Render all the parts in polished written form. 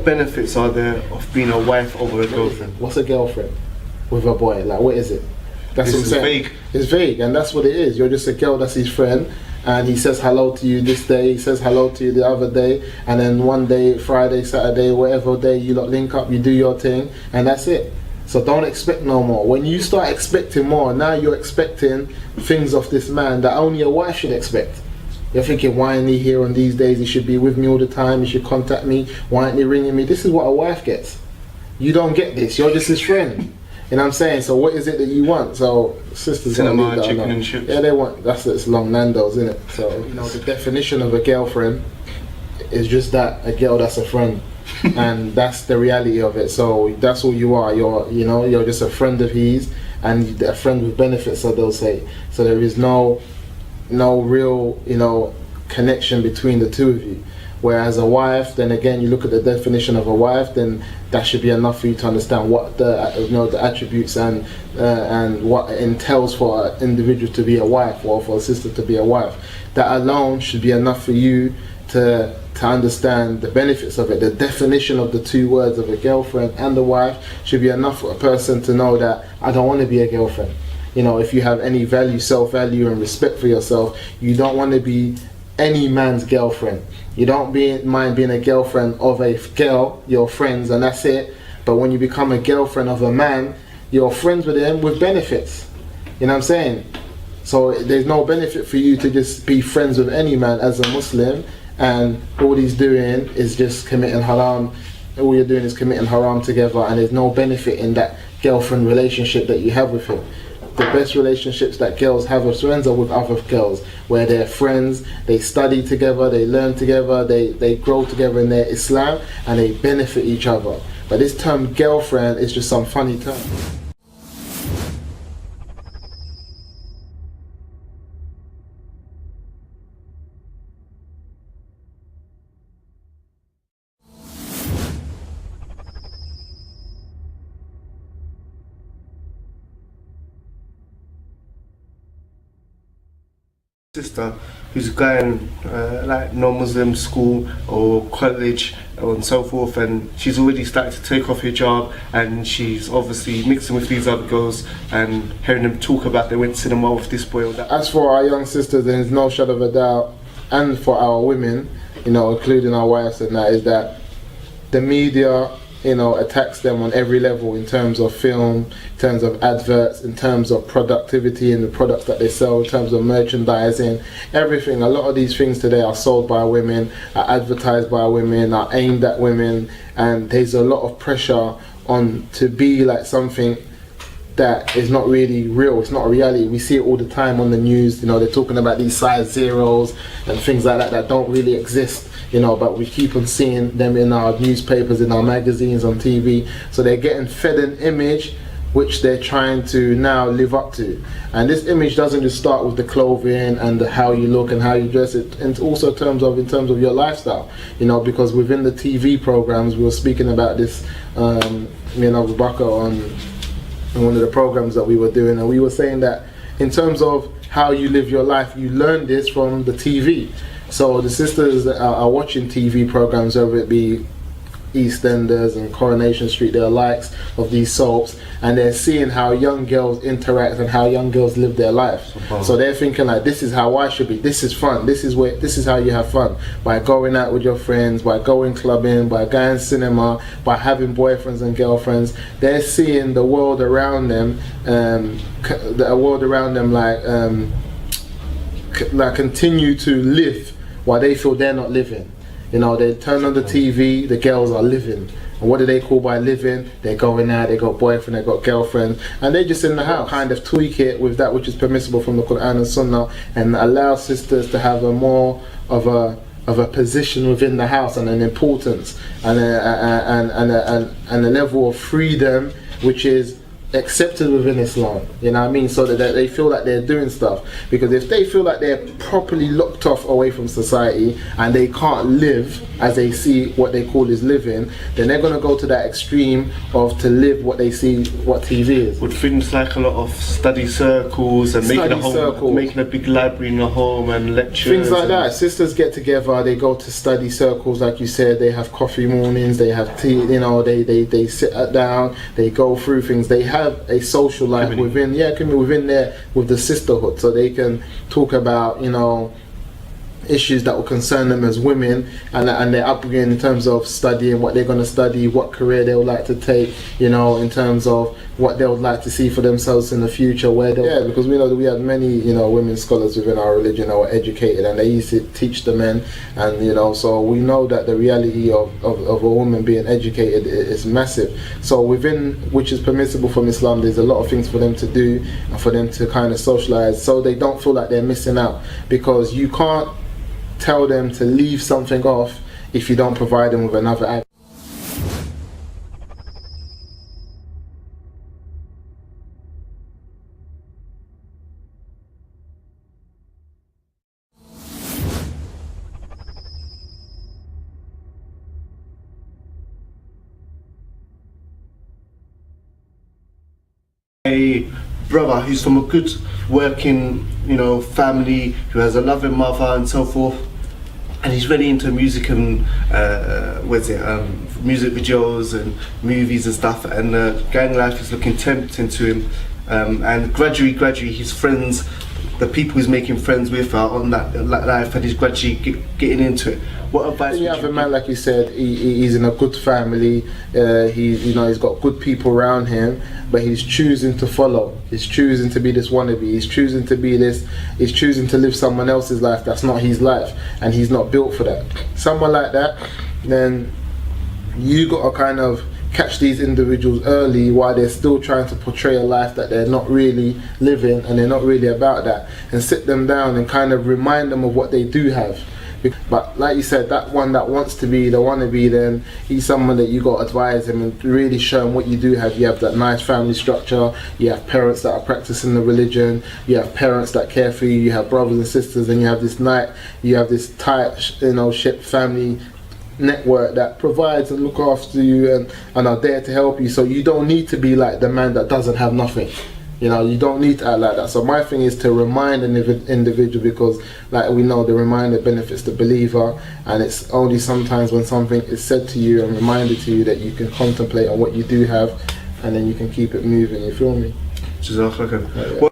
benefits are there of being a wife over a girlfriend? What's a girlfriend with a boy? Like, what is it? That's what I'm saying. Vague. It's vague, and that's what it is. You're just a girl that's his friend, and he says hello to you this day, he says hello to you the other day, and then one day, Friday, Saturday, whatever day, you lot link up, you do your thing, and that's it. So don't expect no more. When you start expecting more, now you're expecting things of this man that only a wife should expect. You're thinking, why ain't he here on these days? He should be with me all the time, he should contact me, why ain't he ringing me? This is what a wife gets. You don't get this, you're just his friend. You know what I'm saying? So what is it that you want? So sisters Cinema, chicken and chips. Yeah, they want, it's long Nando's, isn't it? So, you know, the definition of a girlfriend is just that, a girl that's a friend. And that's the reality of it. So that's all you are. You're just a friend of his, and a friend with benefits, so they'll say. So there is no real, connection between the two of you. Whereas a wife, then again, you look at the definition of a wife, then that should be enough for you to understand what the attributes and what it entails for an individual to be a wife, or for a sister to be a wife. That alone should be enough for you to understand the benefits of it. The definition of the two words of a girlfriend and a wife should be enough for a person to know that I don't want to be a girlfriend. If you have any value, self-value and respect for yourself, you don't want to be any man's girlfriend. You don't mind being a girlfriend of a girl, your friends, and that's it. But when you become a girlfriend of a man, you're friends with him with benefits. You know what I'm saying? So there's no benefit for you to just be friends with any man as a Muslim, and all he's doing is just committing haram. All you're doing is committing haram together, and there's no benefit in that girlfriend relationship that you have with him. The best relationships that girls have with friends are with other girls, where they're friends, they study together, they learn together, they grow together in their Islam, and they benefit each other. But this term girlfriend is just some funny term. Sister who's going like non-Muslim school or college and so forth, and she's already started to take off hijab, and she's obviously mixing with these other girls and hearing them talk about they went to cinema with this boy or that. As for our young sisters, there's no shadow of a doubt, and for our women, including our wives and that, is that the media attacks them on every level, in terms of film, in terms of adverts, in terms of productivity in the products that they sell, in terms of merchandising, everything. A lot of these things today are sold by women, are advertised by women, are aimed at women, and there's a lot of pressure on to be like something that is not really real. It's not a reality. We see it all the time on the news. They're talking about these size zeros and things like that that don't really exist. But we keep on seeing them in our newspapers, in our magazines, on TV. So they're getting fed an image which they're trying to now live up to. And this image doesn't just start with the clothing and how you look and how you dress, it, and also in terms of your lifestyle. Because within the TV programs, we were speaking about this, me and Abu Bakr on one of the programs that we were doing, and we were saying that in terms of how you live your life, you learn this from the TV. So the sisters are watching TV programs, whether it be EastEnders and Coronation Street, they're likes of these soaps, and they're seeing how young girls interact and how young girls live their life. So they're thinking like, this is how I should be, this is fun, this is how you have fun, by going out with your friends, by going clubbing, by going cinema, by having boyfriends and girlfriends. They're seeing the world around them, like continue to live while they feel they're not living. They turn on the TV, the girls are living. And what do they call by living? They're going out, they got boyfriend, they got girlfriend, and they're just in the house. Kind of tweak it with that which is permissible from the Quran and Sunnah, and allow sisters to have a more of a position within the house, and an importance, and a level of freedom which is accepted within Islam, you know what I mean, so that they feel like they're doing stuff. Because if they feel like they're properly locked off away from society and they can't live as they see what they call is living, then they're going to go to that extreme of to live what they see what TV is. Would things like a lot of study circles and making a big library in the home and lectures, things like that. Sisters get together, they go to study circles, like you said, they have coffee mornings, they have tea, you know, they sit down, they go through things, they have a social life within there with the sisterhood, so they can talk about, you know, issues that will concern them as women, and their upbringing in terms of studying, what they're going to study, what career they would like to take, you know, in terms of what they would like to see for themselves in the future, because we know that we have many, you know, women scholars within our religion that were educated, and they used to teach the men, and you know, so we know that the reality of a woman being educated is massive. So within which is permissible from Islam, there's a lot of things for them to do and for them to kind of socialize, so they don't feel like they're missing out, because you can't tell them to leave something off if you don't provide them with another act. A brother who's from a good working, you know, family, who has a loving mother and so forth, and he's really into music and music videos and movies and stuff, and gang life is looking tempting to him, and gradually his friends, the people he's making friends with are on that life, and he's gradually getting into it. What advice would you have a man, like you said, he's in a good family, he's got good people around him, but he's choosing to follow, he's choosing to be this wannabe, he's choosing to live someone else's life that's not his life, and he's not built for that. Someone like that, then you got to kind of catch these individuals early while they're still trying to portray a life that they're not really living, and they're not really about that, and sit them down and kind of remind them of what they do have. But like you said, that one that wants to be the wannabe, then he's someone that you got to advise him and really show him what you do have. You have that nice family structure, you have parents that are practicing the religion, you have parents that care for you, you have brothers and sisters, and you have this tight, you know, ship family network that provides and look after you and are there to help you. So you don't need to be like the man that doesn't have nothing. You know, you don't need to act like that. So my thing is to remind an individual, because like we know, the reminder benefits the believer, and it's only sometimes when something is said to you and reminded to you that you can contemplate on what you do have, and then you can keep it moving, you feel me? Yeah.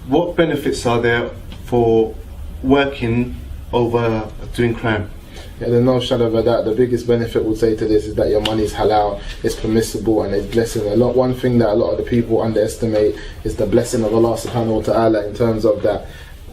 What benefits are there for working over doing crime? Yeah, there's no shadow of a doubt. The biggest benefit would say to this is that your money is halal, it's permissible, and it's blessing. One thing that a lot of the people underestimate is the blessing of Allah subhanahu wa ta'ala, in terms of that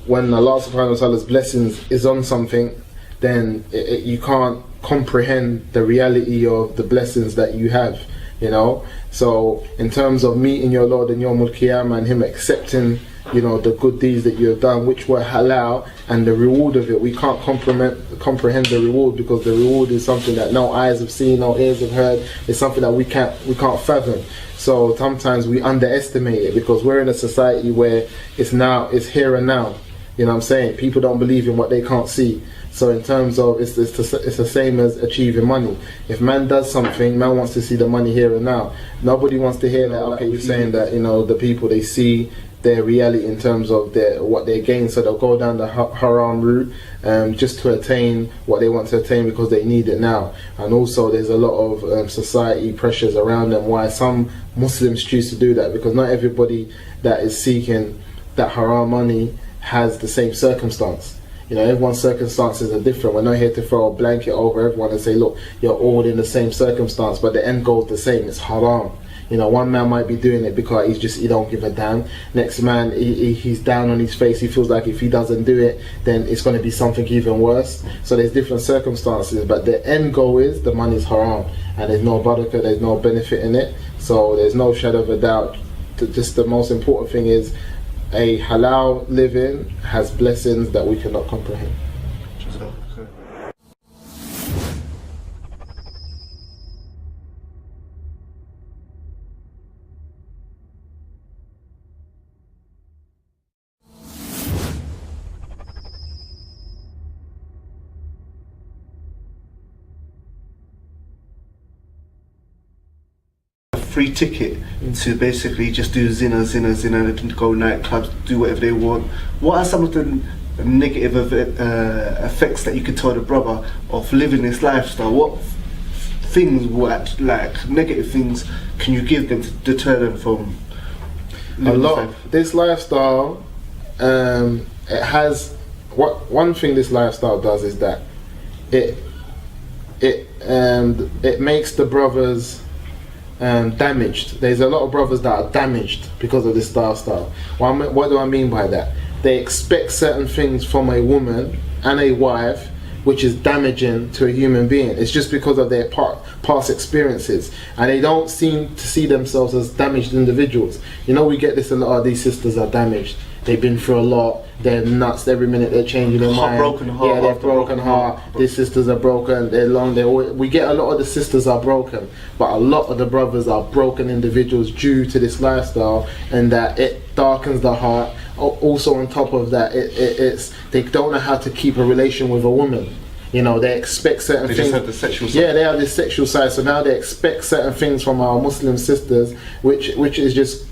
when Allah subhanahu wa ta'ala's blessings is on something, then you can't comprehend the reality of the blessings that you have, you know. So in terms of meeting your Lord in Yawmul Qiyamah and Him accepting, you know, the good deeds that you have done, which were halal, and the reward of it, we can't comprehend the reward, because the reward is something that no eyes have seen, no ears have heard. It's something that we can't fathom. So sometimes we underestimate it, because we're in a society where it's here and now. You know what I'm saying? People don't believe in what they can't see. So in terms of, it's the same as achieving money. If man does something, man wants to see the money here and now. Nobody wants to hear that, okay, you're saying that, you know, the people, they see their reality in terms of what they gain, so they'll go down the haram route just to attain what they want to attain, because they need it now. And also there's a lot of society pressures around them why some Muslims choose to do that, because not everybody that is seeking that haram money has the same circumstance. You know, everyone's circumstances are different. We're not here to throw a blanket over everyone and say, look, you're all in the same circumstance, but the end goal is the same, it's haram. You know, one man might be doing it because he don't give a damn. Next man, he's down on his face. He feels like if he doesn't do it, then it's going to be something even worse. So there's different circumstances, but the end goal is the money's haram, and there's no barakah, there's no benefit in it. So there's no shadow of a doubt. Just the most important thing is a halal living has blessings that we cannot comprehend. Free ticket to basically just do zina, and go nightclubs, do whatever they want. What are some of the negative effects that you could tell the brother of living this lifestyle? What things, like negative things, can you give them to deter them from living this life? This lifestyle, it has one thing this lifestyle does is that it makes the brothers damaged. There's a lot of brothers that are damaged because of this lifestyle. What do I mean by that? They expect certain things from a woman and a wife which is damaging to a human being. It's just because of their past experiences, and they don't seem to see themselves as damaged individuals. You know, we get this a lot. Of these sisters are damaged. They've been through a lot. They're nuts. Every minute they're changing their mind. Broken heart. Yeah, they're broken heart. These sisters are broken. They're long. We get a lot of the sisters are broken, but a lot of the brothers are broken individuals due to this lifestyle, and that it darkens the heart. Also, on top of that, it's they don't know how to keep a relation with a woman. You know, they expect certain things. They just have the sexual side. Yeah, they have this sexual side. So now they expect certain things from our Muslim sisters, which is just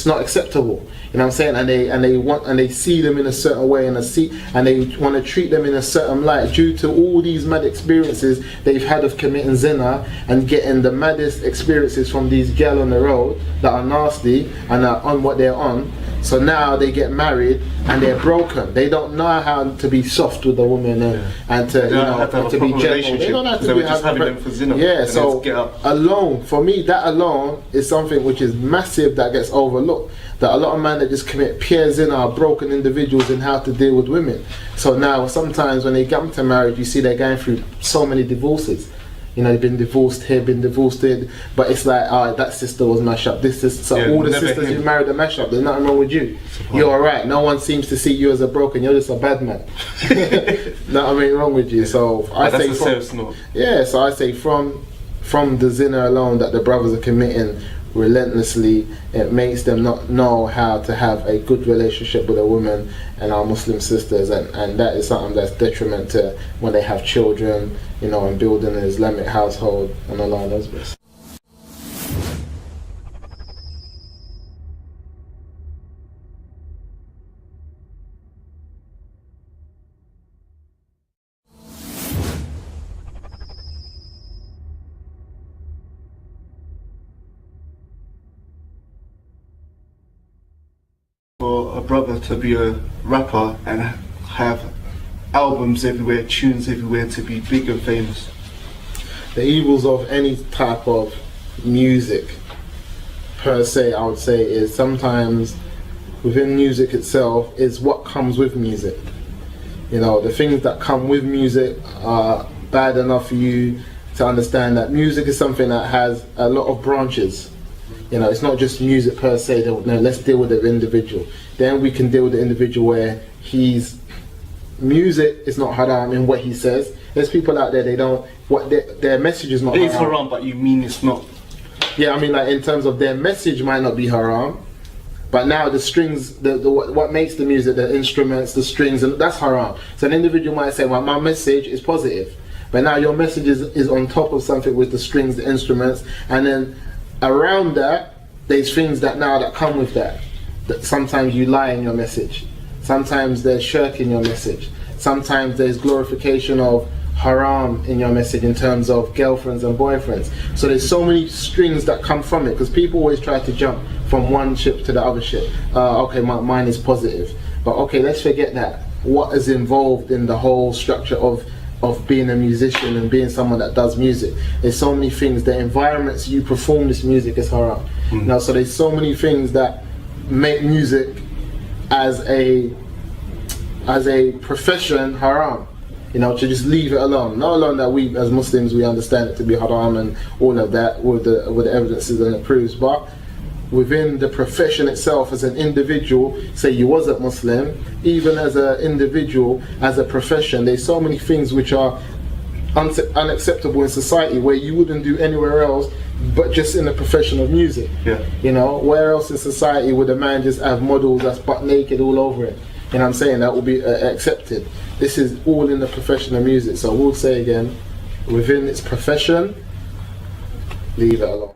not acceptable. You know what I'm saying? And they see them in a certain way, and they want to treat them in a certain light due to all these mad experiences they've had of committing zina and getting the maddest experiences from these girls on the road that are nasty and are on what they're on. So now they get married and they're broken. They don't know how to be soft with the woman and to be gentle. They don't have to be just having them for zina. Yeah, so alone, for me, that alone is something which is massive that gets overlooked. That a lot of men that just commit pure zina are broken individuals in how to deal with women. So now sometimes when they come to marriage, you see they're going through so many divorces. You know, they've been divorced here, been divorced there, but it's like, that sister was mashed up. This is all the sisters you married are mashed up. There's nothing wrong with you. You're alright. No one seems to see you as a broken. You're just a bad man. Nothing wrong with you. Yeah. So I say from the zina alone that the brothers are committing relentlessly, it makes them not know how to have a good relationship with a woman and our Muslim sisters, and that is something that's detriment to when they have children, you know, and building an Islamic household and Allah knows best. For a brother to be a rapper and have albums everywhere, tunes everywhere, to be big and famous? The evils of any type of music per se, I would say, is sometimes within music itself is what comes with music. You know, the things that come with music are bad enough for you to understand that music is something that has a lot of branches. You know, it's not just music per se. No, let's deal with the individual. Then we can deal with the individual where music is not haram in what he says. There's people out there, their message is not haram. It's haram, but you mean it's not? Yeah, I mean, like, in terms of their message might not be haram, but now the strings, what makes the music, the instruments, the strings, and that's haram. So an individual might say, well, my message is positive, but now your message is on top of something with the strings, the instruments, and then around that, there's things that come with that sometimes you lie in your message. Sometimes there's shirk in your message. Sometimes there's glorification of haram in your message in terms of girlfriends and boyfriends. So there's so many strings that come from it, because people always try to jump from one ship to the other ship. Okay, mine is positive. But okay, let's forget that. What is involved in the whole structure of of being a musician and being someone that does music. There's so many things. The environments you perform this music is haram. Now, so there's so many things that make music as a profession haram. You know, to just leave it alone. Not alone that we as Muslims we understand it to be haram and all of that with the evidences and the proofs, but within the profession itself as an individual, say you wasn't Muslim, even as an individual, as a profession, there's so many things which are unacceptable in society where you wouldn't do anywhere else but just in the profession of music. Yeah. You know, where else in society would a man just have models that's butt naked all over it? You know what I'm saying? That will be accepted. This is all in the profession of music. So we'll say again, within its profession, leave it alone.